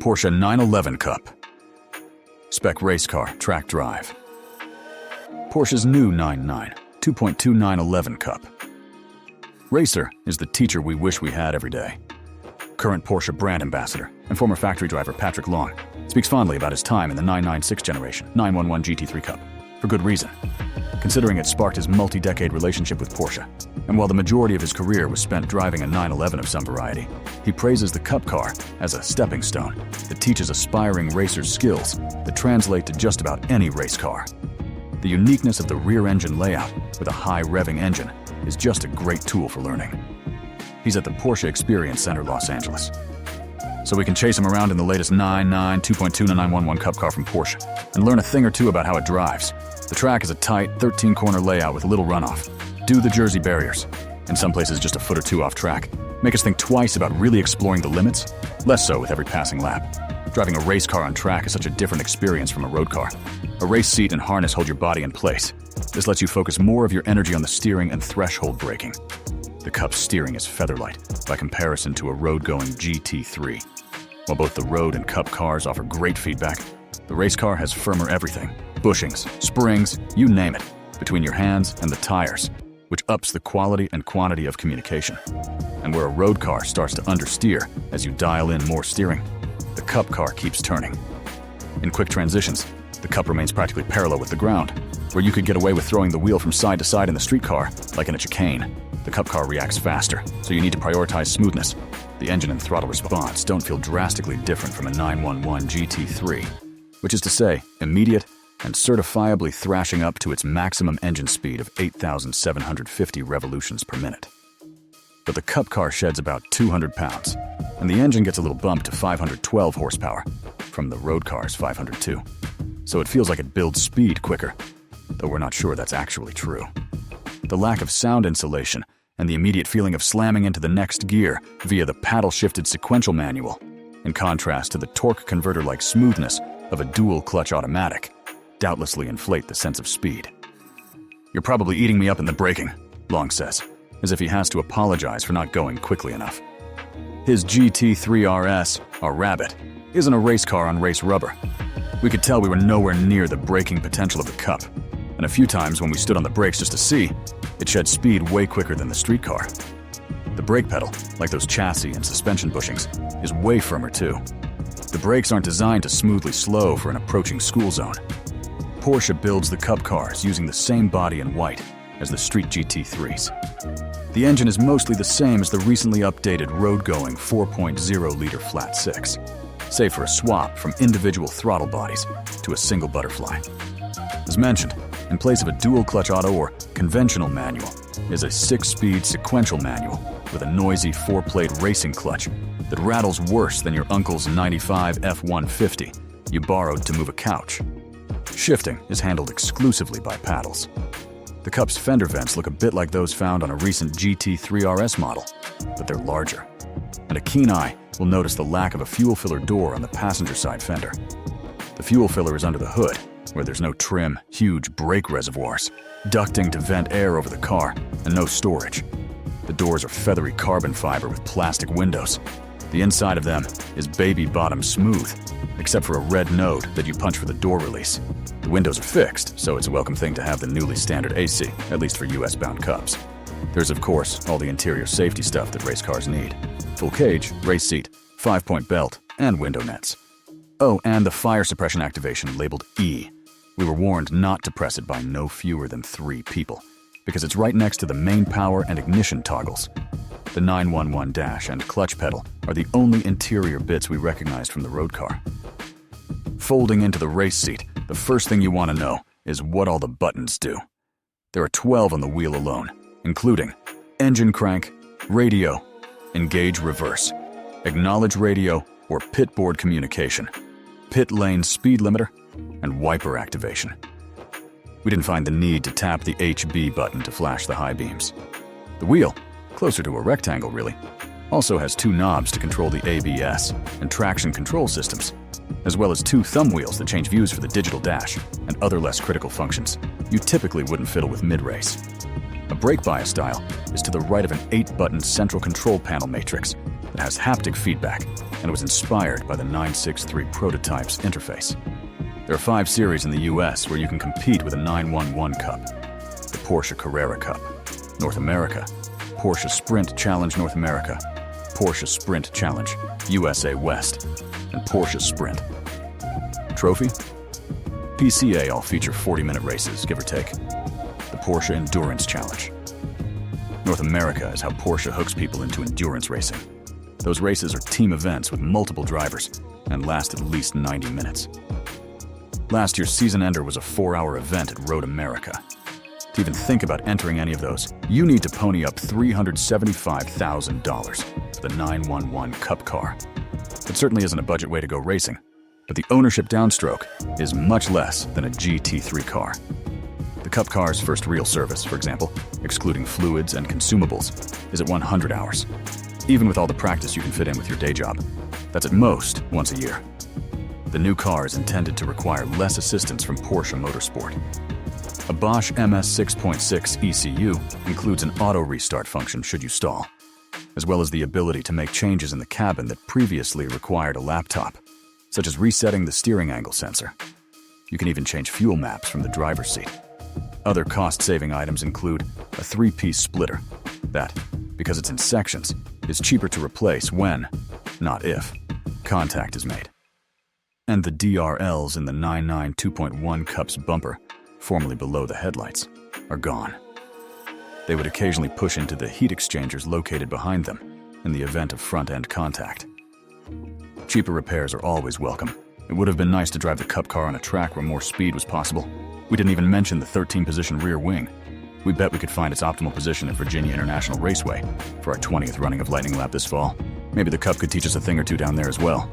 Porsche 911 Cup. Spec race car, track drive. Porsche's new 9.9, 2.2911 Cup. Racer is the teacher we wish we had every day. Current Porsche brand ambassador and former factory driver Patrick Long speaks fondly about his time in the 996 generation 911 GT3 Cup, for good reason, considering it sparked his multi-decade relationship with Porsche. And while the majority of his career was spent driving a 911 of some variety, he praises the Cup car as a stepping stone that teaches aspiring racers skills that translate to just about any race car. The uniqueness of the rear-engine layout with a high-revving engine is just a great tool for learning. He's at the Porsche Experience Center, Los Angeles. So we can chase him around in the latest 9.9 2.2911 Cup car from Porsche and learn a thing or two about how it drives. The track is a tight, 13-corner layout with little runoff. Do the Jersey barriers. In some places just a foot or two off track. Make us think twice about really exploring the limits, less so with every passing lap. Driving a race car on track is such a different experience from a road car. A race seat and harness hold your body in place. This lets you focus more of your energy on the steering and threshold braking. The Cup's steering is featherlight by comparison to a road-going GT3. While both the road and Cup cars offer great feedback, the race car has firmer everything. Bushings, springs, you name it, between your hands and the tires, which ups the quality and quantity of communication. And where a road car starts to understeer as you dial in more steering, the Cup car keeps turning. In quick transitions, the Cup remains practically parallel with the ground, where you could get away with throwing the wheel from side to side in the street car, like in a chicane. The Cup car reacts faster, so you need to prioritize smoothness. The engine and throttle response don't feel drastically different from a 911 GT3, which is to say, immediate and certifiably thrashing up to its maximum engine speed of 8,750 revolutions per minute. But the Cup car sheds about 200 pounds, and the engine gets a little bump to 512 horsepower from the road car's 502. So it feels like it builds speed quicker, though we're not sure that's actually true. The lack of sound insulation and the immediate feeling of slamming into the next gear via the paddle-shifted sequential manual, in contrast to the torque converter-like smoothness of a dual-clutch automatic, doubtlessly inflate the sense of speed. "You're probably eating me up in the braking," Long says, as if he has to apologize for not going quickly enough. His GT3 RS, our Rabbit, isn't a race car on race rubber. We could tell we were nowhere near the braking potential of the Cup, and a few times when we stood on the brakes just to see, it shed speed way quicker than the street car. The brake pedal, like those chassis and suspension bushings, is way firmer too. The brakes aren't designed to smoothly slow for an approaching school zone. Porsche builds the Cup cars using the same body in white as the street GT3s. The engine is mostly the same as the recently updated road-going 4.0-liter flat six, save for a swap from individual throttle bodies to a single butterfly. As mentioned, in place of a dual-clutch auto or conventional manual is a 6-speed sequential manual with a noisy 4-plate racing clutch that rattles worse than your uncle's 95 F-150 you borrowed to move a couch. Shifting is handled exclusively by paddles. The Cup's fender vents look a bit like those found on a recent GT3 RS model, but they're larger. And a keen eye will notice the lack of a fuel filler door on the passenger side fender. The fuel filler is under the hood, where there's no trim, huge brake reservoirs, ducting to vent air over the car, and no storage. The doors are feathery carbon fiber with plastic windows. The inside of them is baby bottom smooth, except for a red node that you punch for the door release. The windows are fixed, so it's a welcome thing to have the newly standard AC, at least for US-bound Cups. There's, of course, all the interior safety stuff that race cars need. Full cage, race seat, 5-point belt, and window nets. Oh, and the fire suppression activation labeled E. We were warned not to press it by no fewer than 3 people, because it's right next to the main power and ignition toggles. The 911 dash and clutch pedal are the only interior bits we recognized from the road car. Folding into the race seat, the first thing you want to know is what all the buttons do. There are 12 on the wheel alone, including engine crank, radio, engage reverse, acknowledge radio or pit board communication, pit lane speed limiter, and wiper activation. We didn't find the need to tap the HB button to flash the high beams. The wheel, closer to a rectangle really, also has 2 knobs to control the ABS and traction control systems, as well as 2 thumb wheels that change views for the digital dash and other less critical functions you typically wouldn't fiddle with mid-race. A brake bias dial is to the right of an 8-button central control panel matrix that has haptic feedback and it was inspired by the 963 prototype's interface. There are 5 series in the US where you can compete with a 911 Cup: the Porsche Carrera Cup, North America; Porsche Sprint Challenge North America; Porsche Sprint Challenge USA West; and Porsche Sprint. Trophy? PCA all feature 40-minute races, give or take. The Porsche Endurance Challenge. North America is how Porsche hooks people into endurance racing. Those races are team events with multiple drivers and last at least 90 minutes. Last year's season ender was a 4-hour event at Road America. To even think about entering any of those, you need to pony up $375,000 for the 911 Cup car. It certainly isn't a budget way to go racing, but the ownership downstroke is much less than a GT3 car. The Cup car's first real service, for example, excluding fluids and consumables, is at 100 hours. Even with all the practice you can fit in with your day job, that's at most once a year. The new car is intended to require less assistance from Porsche Motorsport. A Bosch MS 6.6 ECU includes an auto restart function should you stall, as well as the ability to make changes in the cabin that previously required a laptop, such as resetting the steering angle sensor. You can even change fuel maps from the driver's seat. Other cost-saving items include a 3-piece splitter that, because it's in sections, is cheaper to replace when, not if, contact is made. And the DRLs in the 99 2.1 Cup's bumper, formerly below the headlights, are gone. They would occasionally push into the heat exchangers located behind them in the event of front-end contact. Cheaper repairs are always welcome. It would have been nice to drive the Cup car on a track where more speed was possible. We didn't even mention the 13-position rear wing. We bet we could find its optimal position at Virginia International Raceway for our 20th running of Lightning Lap this fall. Maybe the Cup could teach us a thing or two down there as well.